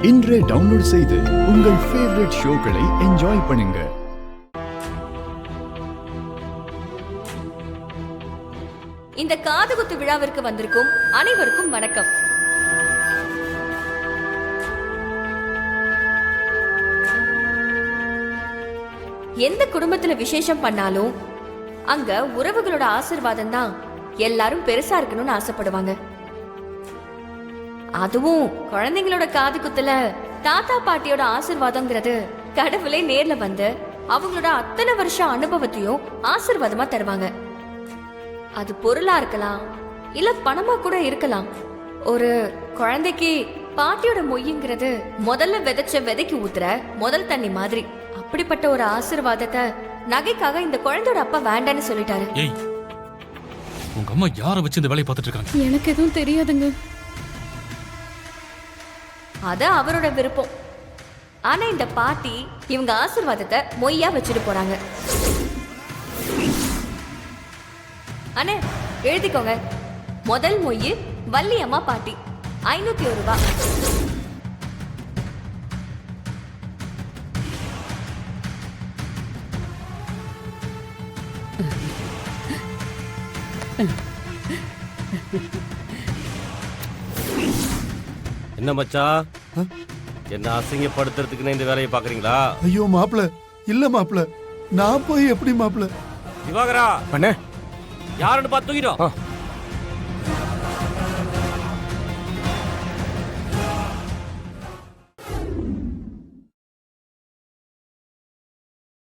இன்றே டவுன்லோட் செய்து உங்கள் ஃபேவரட் ஷோக்களை என்ஜாய் பண்ணுங்க. இந்த காதுகுத்து விழாவிற்கு வந்திருக்கும் அனைவருக்கும் வணக்கம். எந்த குடும்பத்துல விசேஷம் பண்ணாலும் அங்க உறவுகளோட ஆசீர்வாதம் தான் எல்லாரும் பெருசா இருக்கணும்னு ஆசைப்படுவாங்க. அதுவும் குழந்தைங்களோட காது குத்துல தாத்தா பாட்டியோட ஆசீர்வாதம்ங்கிறது கடவுளே நேர்ல வந்து அவங்களோட அத்தனை வருஷம் அனுபவத்தையும் ஆசீர்வாதமா தருவாங்க. அது பொருளா இருக்கலாம், இல்ல பணமா கூட இருக்கலாம். ஒரு குழந்தைக்கு பாட்டியோட மொய்ங்கிறது முதல்ல விதைச்ச விதைக்கு ஊத்துற முதல் தண்ணி மாதிரி. அப்படிப்பட்ட ஒரு ஆசீர்வாதத்தை நகைக்காக இந்த குழந்தையோட அப்பா வேண்டான்னு சொல்லிட்டாரு. ஏய், உங்க அம்மா யாரை வச்சு இந்த வேலையை பார்த்துட்டு இருக்காங்க? எனக்கு எதுவும் தெரியாதுங்க. அது அவரோட விருப்பம். ஆனா இந்த பாட்டி இவங்க ஆசீர்வாதத்தை மொய்யா வச்சுட்டு போறாங்க. அண்ணே எழுதிக்கோங்க. முதல் மொய் வள்ளியம்மா பாட்டி 501 ரூபாய். என்ன மச்சா, என்ன அசிங்கப்படுத்துறதுக்குன்னு இந்த வேலையை பாக்குறீங்களா? ஐயோ மாப்பிள, இல்ல மாப்பிள, நான் போய் எப்படி மாப்பிள? திவாகரா அண்ணே, யாருன்னு பார்த்து தூக்கிடும்.